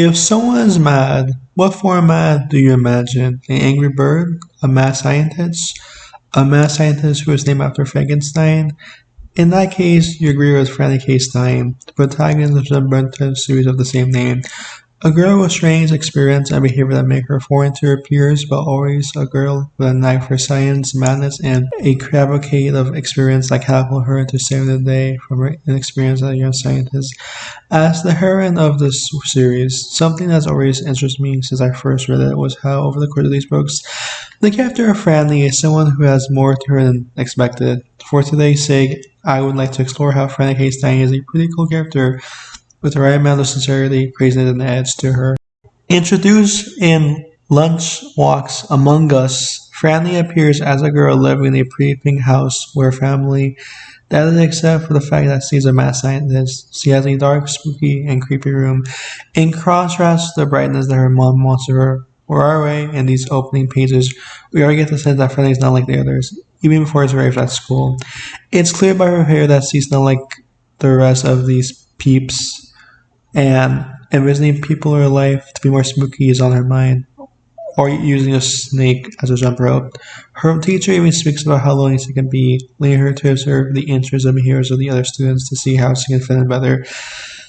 If someone is mad, what form of mad do you imagine? An angry bird? A mad scientist? A mad scientist who is named after Frankenstein? In that case, you agree with Franny K. Stein, the protagonist of the unburned series of the same name. A girl with strange experience and behavior that make her foreign to her peers, but always a girl with a knack for science, madness, and a cavalcade of experience that catapult her into saving the day from her inexperience as a young scientist. As the heroine of this series, something that's always interested me since I first read it was how, over the course of these books, the character of Franny is someone who has more to her than expected. For today's sake, I would like to explore how Franny K. Stein is a pretty cool character with the right amount of sincerity, craziness, and edge to her. Introduced in Lunch Walks Among Us, Franny appears as a girl living in a pretty pink house where family that is except for the fact that she's a mad scientist. She has a dark, spooky, and creepy room. In contrast to the brightness that her mom wants her or our way in these opening pages, we already get the sense that Franny is not like the others, even before she arrives at school. It's clear by her hair that she's not like the rest of these peeps, and envisioning people in her life to be more spooky is on her mind, or using a snake as a jump rope. Her teacher even speaks about how lonely she can be, leading her to observe the interests and behaviors of the other students to see how she can fit in better.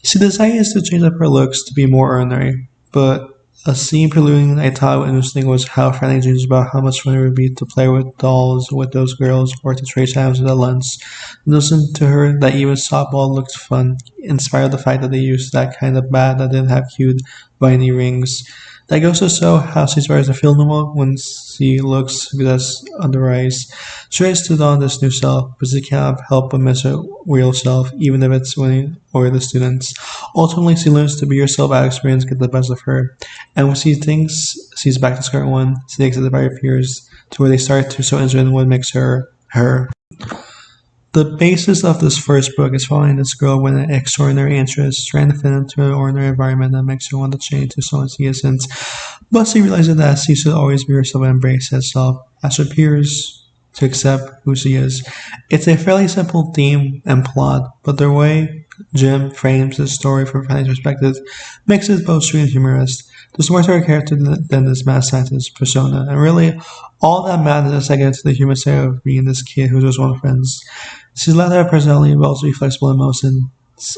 She decides to change up her looks to be more ordinary, but a scene preluding I thought interesting was how Franny dreams about how much fun it would be to play with dolls with those girls or to trade times at lunch. Listen to her that even softball looked fun, in spite of the fact that they used that kind of bat that didn't have cute viney rings. That goes to show how she tries to feel normal when she looks that's on the rise. She tries to don this new self, but she can't help but miss her real self, even if it's winning or the students. Ultimately, she learns to be herself as experience get the best of her. And when she thinks she's back to square one, she takes it by her peers to where they start to so interested in what makes her her. The basis of this first book is following this girl with an extraordinary interest, trying to fit into an ordinary environment that makes her want to change to someone she isn't. But she realizes that she should always be herself and embrace herself as her peers to accept who she is. It's a fairly simple theme and plot, but the way Jim frames the story from Fanny's perspective makes it both sweet and humorous. There's more to her character than this mad scientist persona, and really, all that matters is that gets to the human side of being this kid who just wants friends. She's allowed to have personality but also be flexible in emotion.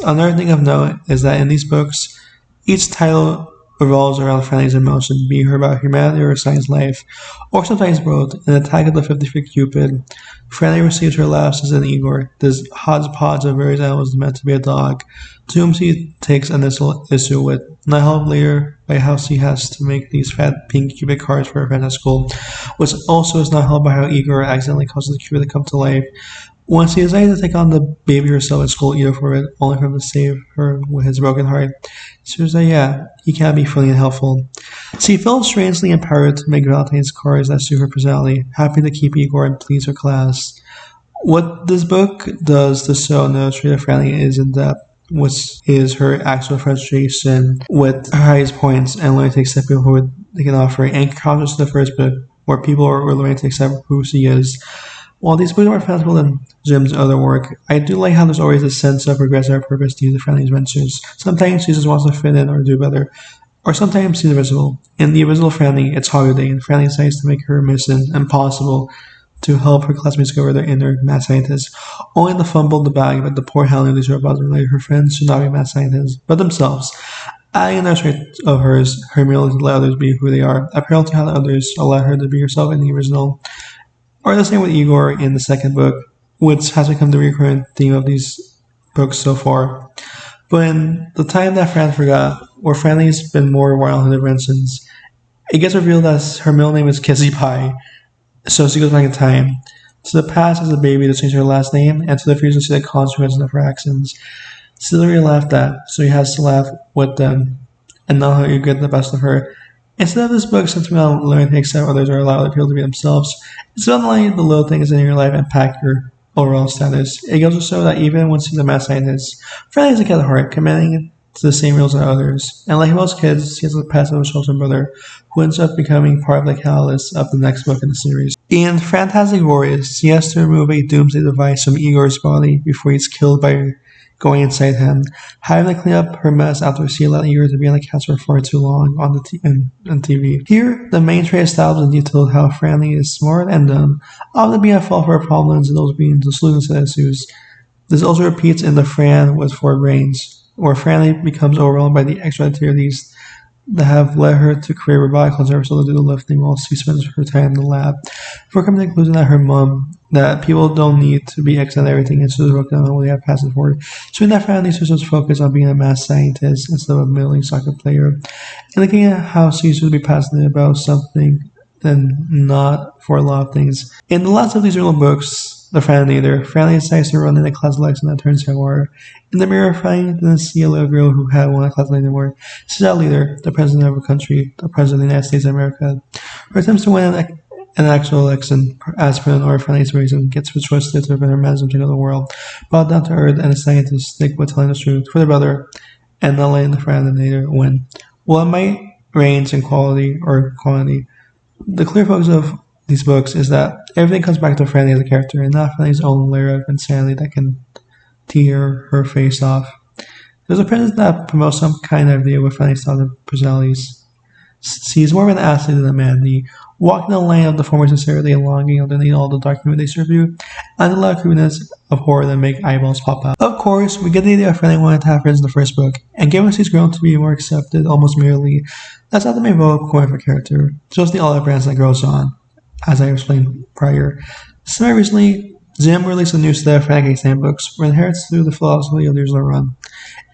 Another thing of note is that in these books, each title revolves around Franny's emotion, be her about humanity or science life, or sometimes both. In Attack of the 50-Foot Cupid, Franny receives her last as an Igor, this hodgepodge of various animals meant to be a dog, to whom she takes initial issue with, not helped later by how she has to make these fat pink Cupid cards for her friends at school, which also is not helped by how Igor accidentally causes the Cupid to come to life. When she decides to take on the baby herself at school, either for it, only for him to save her with his broken heart, she was like, yeah, he can be funny and helpful. She felt strangely empowered to make Valentine's cards that suit her personality, happy to keep Igor and please her class. What this book does to show no trait of Franny is in depth, which is her actual frustration with her highest points and learning to accept people who they can offer, and contrast to the first book, where people are learning to accept who she is. While these books are more fanciful than Jim's other work, I do like how there's always a sense of progressive purpose to use the Franny's ventures. Sometimes she just wants to fit in or do better, or sometimes she's invisible. In the invisible Franny, it's holiday, and Franny decides to make her mission impossible to help her classmates discover their inner mad scientist, only to fumble the bag that the poor Helen these robots relate her friends should not be mad scientists, but themselves. Adding another trait of hers, her ability to let others be who they are, apparently to how others allow her to be herself in the original. Or the same with Igor in the second book, which has become the recurrent theme of these books so far. But in the time that Fran forgot, where Franny's been more wild in interventions, it gets revealed that her middle name is Kissy Pie, so she goes back in time. To the past as a baby to change her last name, and to the future to see the consequences of her actions. She literally laughed at, so he has to laugh with them, and not how you get the best of her. Instead of this book centering on learning to accept others or allow other people to be themselves, it's about letting the little things in your life impact your overall status. It goes to show that even when she's a mad scientist, Franny is a kid at heart, commanding to the same rules as others. And like most kids, she has a past of a sheltered brother, who ends up becoming part of the catalyst of the next book in the series. In Fantastic Warriors, she has to remove a doomsday device from Igor's body before he's killed by going inside him, having to clean up her mess after she let years of being on the couch for far too long on TV. Here, the main trait established and detailed how Franny is smart and dumb, often being at fault for her problems and those being the solutions to issues. This also repeats in the Fran with four brains, where Franny becomes overwhelmed by the extra activities that have led her to create robotic clones to do the lifting while she spends her time in the lab. Before coming to the conclusion that her mom, that people don't need to be excellent at everything and she's working on what they have passion for. So in that Franny starts focus on being a math scientist instead of a middling soccer player. And looking at how she used to be passionate about something than not for a lot of things. In the last of these little books, the Franny decides to run in a class election that turns sour. In the mirror, Franny didn't see a little girl who had won a class anymore. She's that leader, the president of a country, the president of the United States of America. Her attempts to win an actual election, as per an order Franny's reason, gets twisted to prevent her management of the world, brought down to earth, and a scientist stick with telling the truth for their brother, and not letting the Franny win. While it might range in quality or quantity, the clear focus of these books is that everything comes back to Franny as a character and not Franny's own layer of insanity that can tear her face off. There's a presence that promotes some kind of idea with Franny's thoughts and personalities. She's more of an athlete than a man, the walking the line of the former sincerity and longing underneath all the dark humor they serve you, and the loud crudeness of horror that make eyeballs pop out. Of course, we get the idea of Franny wanting to have friends in the first book, and given she's grown to be more accepted almost merely, that's not the main vocal point of her character, just the olive branch that grows on, as I explained prior. Semi recently, Jim released a new set of Franny Stein books, where inherits through the philosophy of the original run.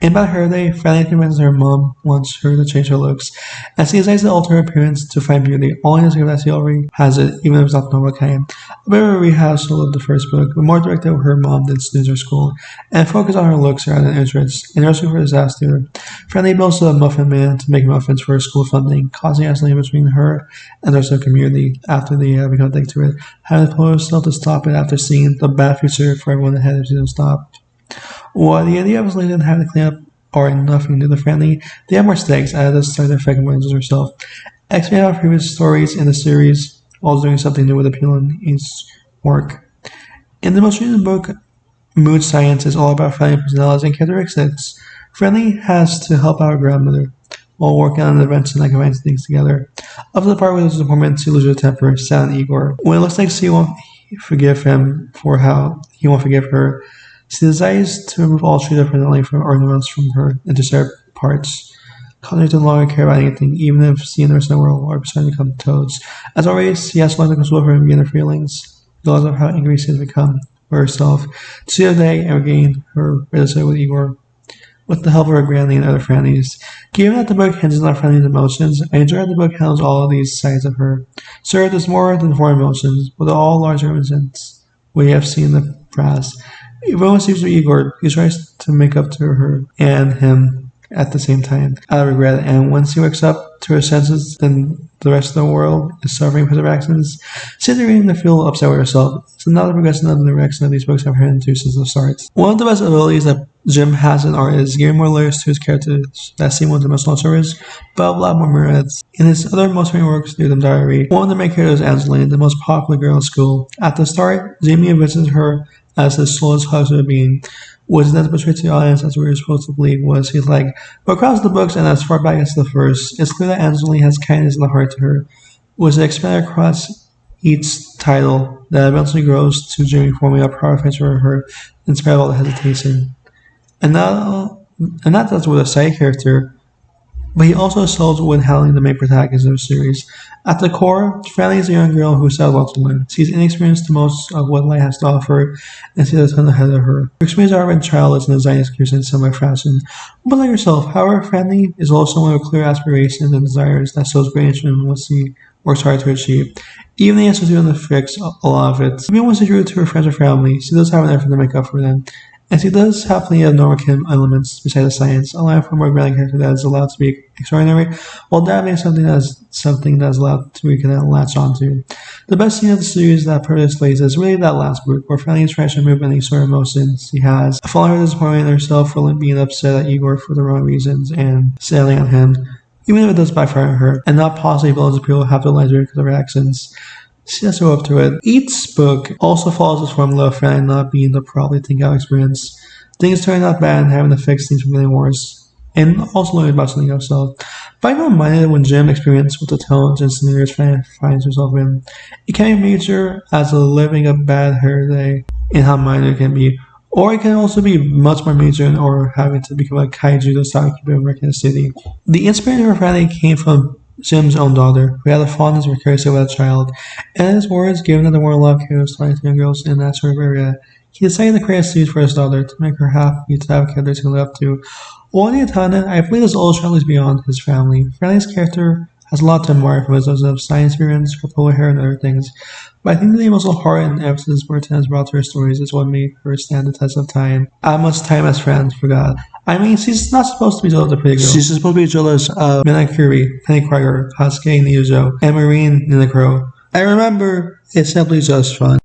In about her day, Franny convinces her mom wants her to change her looks, and she decides to alter her appearance to find beauty, only to discover that she already has it, even if it's not the normal kind. A bit of a rehassle of the first book, but more directed at her mom than students or school, and focus on her looks rather than interests. In Recipe for Disaster, Franny builds a muffin man to make muffins for her school funding, causing isolation between her and the rest of the community after they become addicted to it, having to pull herself to stop it after seeing the bad future for everyone ahead if she doesn't stop. While the idea of Layden having to clean up are nothing to the Franny, they have more stakes as it starts to affect more than herself. Expanding on previous stories in the series, while doing something new with appeal in each work. In the most recent book, Mood Science is all about Franny personalities and characteristics. Franny has to help out her grandmother while working on an invention that combines things together. Up to the part where there's a moment to lose her temper, Stan and Igor. When it looks like she won't forgive him for how he won't forgive her, she decides to remove all true personality from ornaments from her into separate parts, causing her to no longer care about anything, even if she and the rest of the world are starting to become toads. As always, she has to learn to console her and regain her feelings, because of how angry she has become for herself, to see the day and regain her relationship with Igor, with the help of her granny and other Frannys. Given that the book hinges on Franny's emotions, I enjoy that the book handles all of these sides of her. Sure, there's more than four emotions, but they're all larger emotions we have seen in the past. Everyone seems to Igor, he tries to make up to her and him at the same time, out of regret, and once he wakes up to her senses, then the rest of the world is suffering because of her actions. She's beginning to feel upset with herself. It's another progression of the direction that these books have headed into since the start. One of the best abilities that Jim has in art is giving more layers to his characters that seem one-dimensional stories, but a lot more myriads. In his other most famous works, The Diary, one of the main characters is Angeline, the most popular girl in school. At the start, Jamie envisions her as the slowest husband being, which is then portrayed to the audience as we were supposed to believe was he's like. But across the books and as far back as the first, it's clear that Angeline has kindness in the heart to her, which is expanded across each title that eventually grows to Jimmy forming a power fence for her in spite of all the hesitation. And not just with a side character, but he also excels when handling the main protagonist of the series. At the core, Franny is a young girl who still wants to learn. She's inexperienced to most of what life has to offer, and she has a ton ahead of her. Her experience are in childless and design insecurity in some way fashion. But like herself, however, Franny is also someone with clear aspirations and desires that shows great interest in what she works hard to achieve. Even the answers to fix a lot of it. Even when she's rude to her friends or family, she does have an effort to make up for them. And she does have plenty of normal elements besides the science, allowing for a more grounded character that is allowed to be extraordinary, while dabbing something that is allowed to we can latch onto. The best scene of the series that Purvis lays is really that last book, where Franny is trying to remove any sort of emotions she has, following her disappointment in herself for being upset at Igor for the wrong reasons and sailing on him, even if it does backfire on her, and not possibly villains people have to lie to her because of her actions. She has to go up to it. Each book also follows this formula of Franny not being the probably think out experience Things turning out bad and having to fix things from getting worse. And also learning about something yourself. But I don't mind it when Jim experienced with the tones and scenarios finds herself in. It can be major as a living a bad hair day and how minor it can be. Or it can also be much more major or having to become a kaiju to stop keeping wrecking the city. The inspiration for Franny came from Jim's own daughter, who had a fondness for curiosity about a child, and in his words, given that the world loved chaos starting to young girls in that sort of area, he decided to create a series for his daughter to make her happy to have a character to live up to. While in Atana, I believe his old child is beyond his family. Franny's character has a lot to admire from his of science experience, purple hair, and other things. But I think the emotional heart and emphasis Martin brought to her stories is what made her stand the test of time. How much time has friends forgot. I mean, she's not supposed to be jealous of the pretty girl. She's supposed to be jealous of Midnight Fury, Penny Krieger, Hasuke Niuzo, and Marine Ninakro. I remember, it's simply just fun.